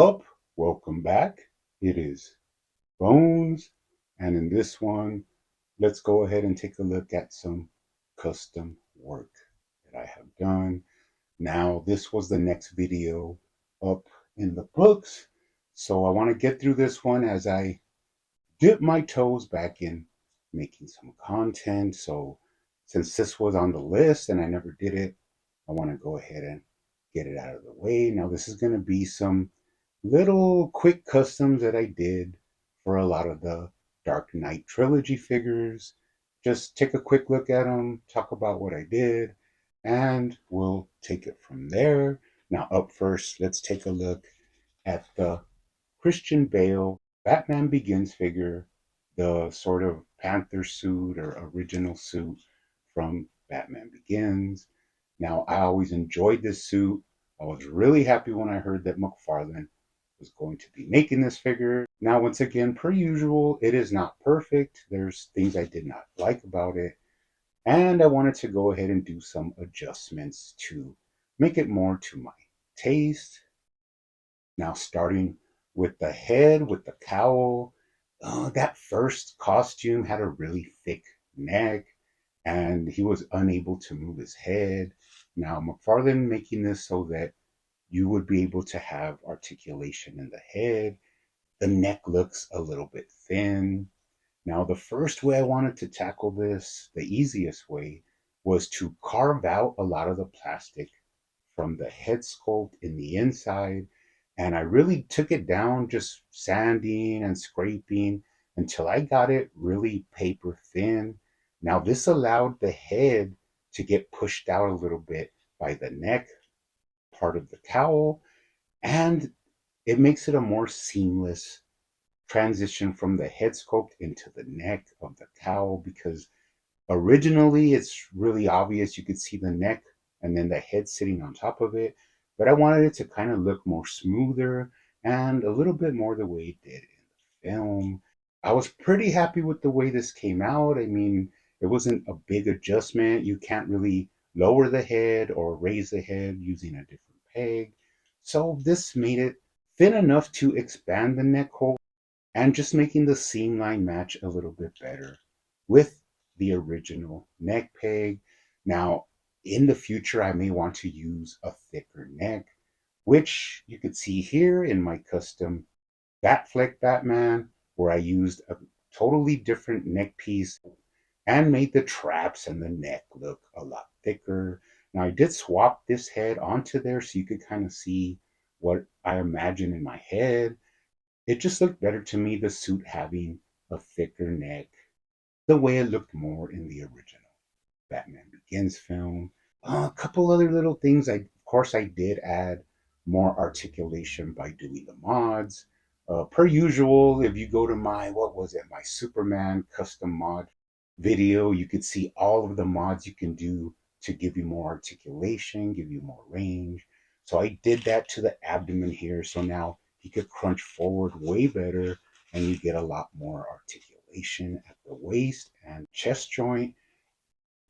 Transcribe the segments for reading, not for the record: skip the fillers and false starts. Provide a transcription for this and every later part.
up? Welcome back. It is Bones, and in this one, let's go ahead and take a look at some custom work that I have done. Now, this was the next video up in the books, so I want to get through this one as I dip my toes back in making some content. So, since this was on the list and I never did it, I want to go ahead and get it out of the way. Now, this is going to be some little quick customs that I did for a lot of the Dark Knight Trilogy figures. Just take a quick look at them, talk about what I did, and we'll take it from there. Now, up first, let's take a look at the Christian Bale Batman Begins figure, the sort of Panther suit or original suit from Batman Begins. Now, I always enjoyed this suit. I was really happy when I heard that McFarlane was going to be making this figure. Now, once again, per usual, it is not perfect. There's things I did not like about it. And I wanted to go ahead and do some adjustments to make it more to my taste. Now, starting with the head, with the cowl, that first costume had a really thick neck and he was unable to move his head. Now, McFarlane making this so that you would be able to have articulation in the head. The neck looks a little bit thin. Now, the first way I wanted to tackle this, the easiest way, was to carve out a lot of the plastic from the head sculpt in the inside. And I really took it down, just sanding and scraping until I got it really paper thin. Now, this allowed the head to get pushed out a little bit by the neck part of the cowl, and it makes it a more seamless transition from the head sculpt into the neck of the cowl because originally it's really obvious. You could see the neck and then the head sitting on top of it, but I wanted it to kind of look more smoother and a little bit more the way it did in the film. I was pretty happy with the way this came out. I mean, it wasn't a big adjustment. You can't really lower the head or raise the head using a different peg. So this made it thin enough to expand the neck hole and just making the seam line match a little bit better with the original neck peg. Now, in the future, I may want to use a thicker neck, which you could see here in my custom Batfleck Batman, where I used a totally different neck piece and made the traps and the neck look a lot thicker. Now, I did swap this head onto there so you could kind of see what I imagine in my head. It just looked better to me, the suit having a thicker neck, the way it looked more in the original Batman Begins film. A couple other little things. Of course, I did add more articulation by doing the mods. Per usual, if you go to my Superman custom mod video, you could see all of the mods you can do to give you more articulation, give you more range. So I did that to the abdomen here. So now he could crunch forward way better and you get a lot more articulation at the waist and chest joint,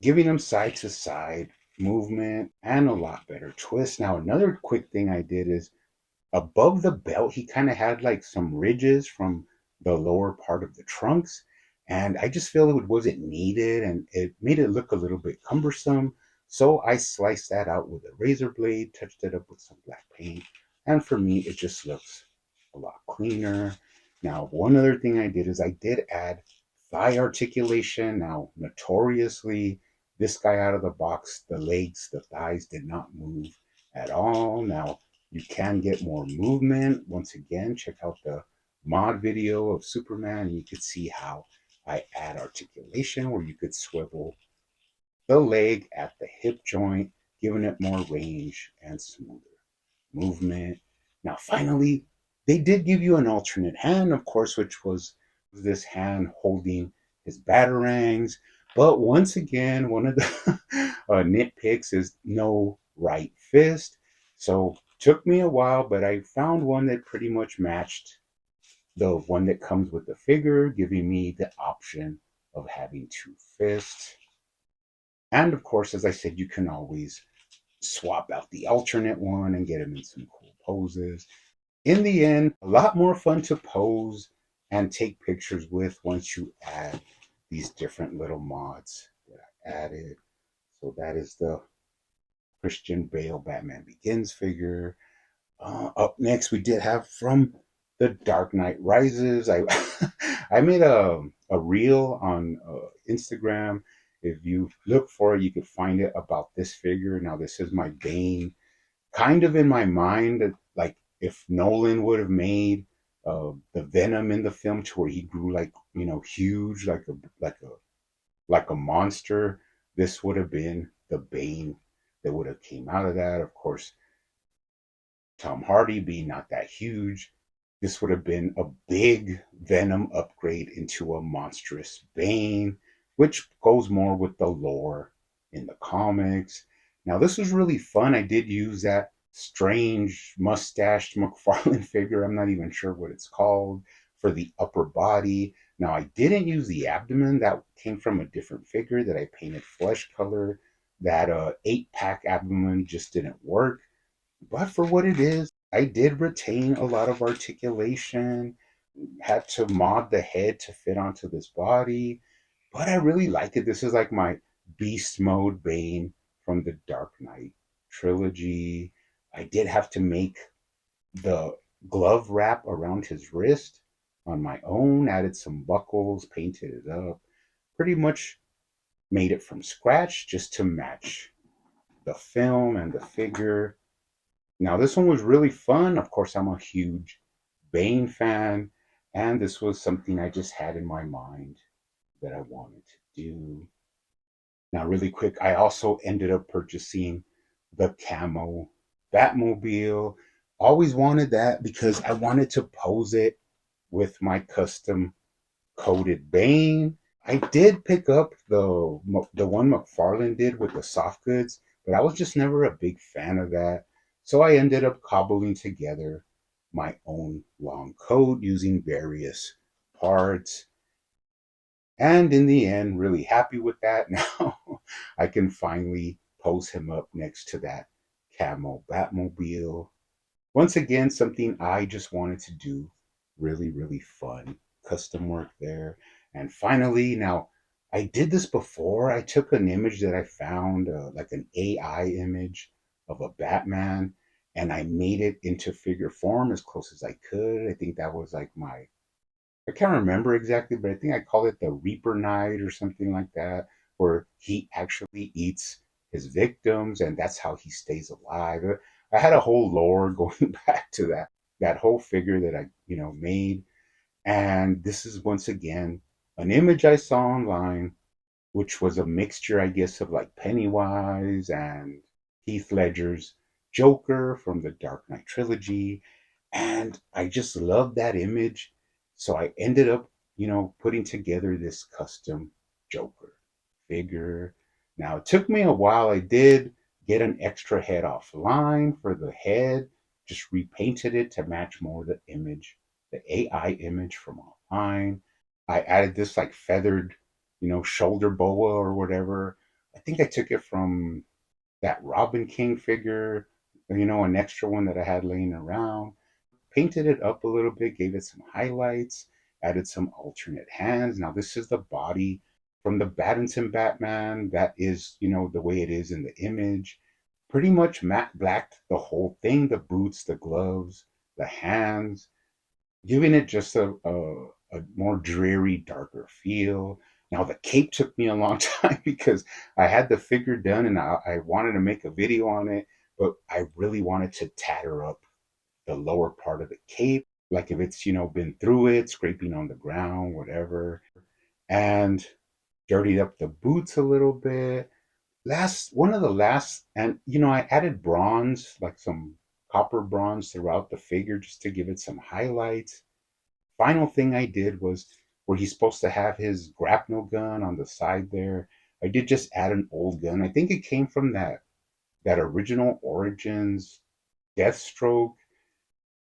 giving him side to side movement and a lot better twist. Now, another quick thing I did is above the belt, he kind of had like some ridges from the lower part of the trunks. And I just feel it wasn't needed and it made it look a little bit cumbersome. So I sliced that out with a razor blade, touched it up with some black paint. And for me, it just looks a lot cleaner. Now, one other thing I did is I did add thigh articulation. Now, notoriously, this guy out of the box, the legs, the thighs did not move at all. Now, you can get more movement. Once again, check out the mod video of Superman. You could see how I add articulation where you could swivel the leg at the hip joint, giving it more range and smoother movement. Now, finally, they did give you an alternate hand, of course, which was this hand holding his batarangs. But once again, one of the nitpicks is no right fist. So took me a while, but I found one that pretty much matched the one that comes with the figure, giving me the option of having two fists. And of course, as I said, you can always swap out the alternate one and get him in some cool poses. In the end, a lot more fun to pose and take pictures with once you add these different little mods that I added. So that is the Christian Bale Batman Begins figure. Up next, we did have from the Dark Knight Rises. I I made a reel on Instagram. If you look for it, you could find it about this figure. Now, this is my Bane, kind of in my mind, like if Nolan would have made the Venom in the film to where he grew like huge, like a monster. This would have been the Bane that would have came out of that. Of course, Tom Hardy being not that huge, this would have been a big Venom upgrade into a monstrous Bane, which goes more with the lore in the comics. Now, this was really fun. I did use that strange mustached McFarlane figure. I'm not even sure what it's called for the upper body. Now, I didn't use the abdomen. That came from a different figure that I painted flesh color. That 8-pack abdomen just didn't work. But for what it is, I did retain a lot of articulation, had to mod the head to fit onto this body, but I really like it. This is like my beast mode Bane from the Dark Knight trilogy. I did have to make the glove wrap around his wrist on my own, added some buckles, painted it up, pretty much made it from scratch just to match the film and the figure. Now, this one was really fun. Of course, I'm a huge Bane fan, and this was something I just had in my mind that I wanted to do. Now, really quick, I also ended up purchasing the camo Batmobile. Always wanted that because I wanted to pose it with my custom coated Bane. I did pick up the one McFarlane did with the soft goods, but I was just never a big fan of that. So I ended up cobbling together my own long coat using various parts. And in the end, really happy with that. Now I can finally pose him up next to that camo Batmobile. Once again, something I just wanted to do. Really, really fun. Custom work there. And finally, now I did this before. I took an image that I found, like an AI image of a Batman, and I made it into figure form as close as I could. I think that was like I can't remember exactly, but I think I call it the Reaper Night or something like that, where he actually eats his victims and that's how he stays alive. I had a whole lore going back to that whole figure that I made, and this is once again an image I saw online, which was a mixture, I guess, of like Pennywise and Heath Ledger's Joker from the Dark Knight trilogy. And I just loved that image. So I ended up, putting together this custom Joker figure. Now, it took me a while. I did get an extra head offline for the head, just repainted it to match more the image, the AI image from offline. I added this like feathered, shoulder boa or whatever. I think I took it from that Robin King figure, an extra one that I had laying around. Painted it up a little bit, gave it some highlights, added some alternate hands. Now, this is the body from the Battinson Batman. That is, the way it is in the image. Pretty much matte blacked the whole thing, the boots, the gloves, the hands, giving it just a more dreary, darker feel. Now, the cape took me a long time because I had the figure done and I wanted to make a video on it, but I really wanted to tatter up the lower part of the cape, like if it's, been through it, scraping on the ground, whatever, and dirtied up the boots a little bit. One of the last, and I added bronze, like some copper bronze throughout the figure just to give it some highlights. Final thing I did was where he's supposed to have his grapnel gun on the side there. I did just add an old gun. I think it came from that original Origins Deathstroke.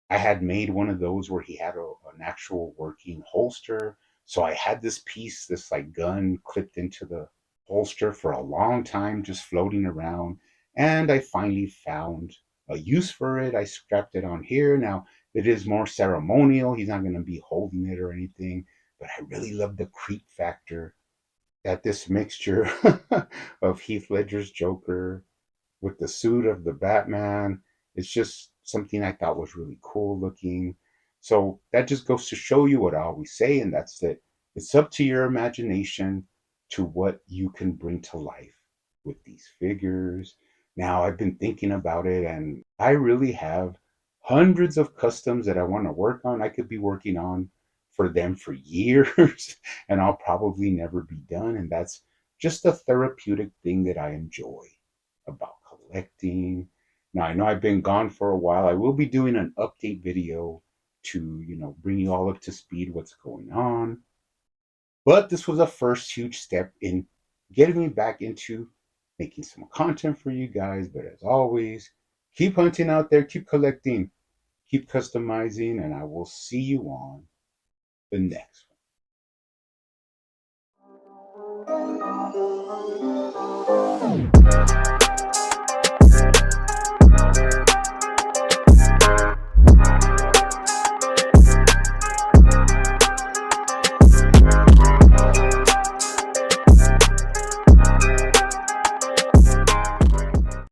I had made one of those where he had an actual working holster. So I had this piece, this like gun clipped into the holster for a long time, just floating around. And I finally found a use for it. I strapped it on here. Now, it is more ceremonial. He's not going to be holding it or anything. But I really love the creep factor that this mixture of Heath Ledger's Joker with the suit of the Batman, it's just something I thought was really cool looking. So that just goes to show you what I always say, and that's that it's up to your imagination to what you can bring to life with these figures. Now, I've been thinking about it, and I really have hundreds of customs that I want to work on. I could be working on for them for years, and I'll probably never be done. And that's just a therapeutic thing that I enjoy about collecting. Now, I know I've been gone for a while. I will be doing an update video to, bring you all up to speed what's going on. But this was a first huge step in getting me back into making some content for you guys. But as always, keep hunting out there, keep collecting, keep customizing, and I will see you on the next one.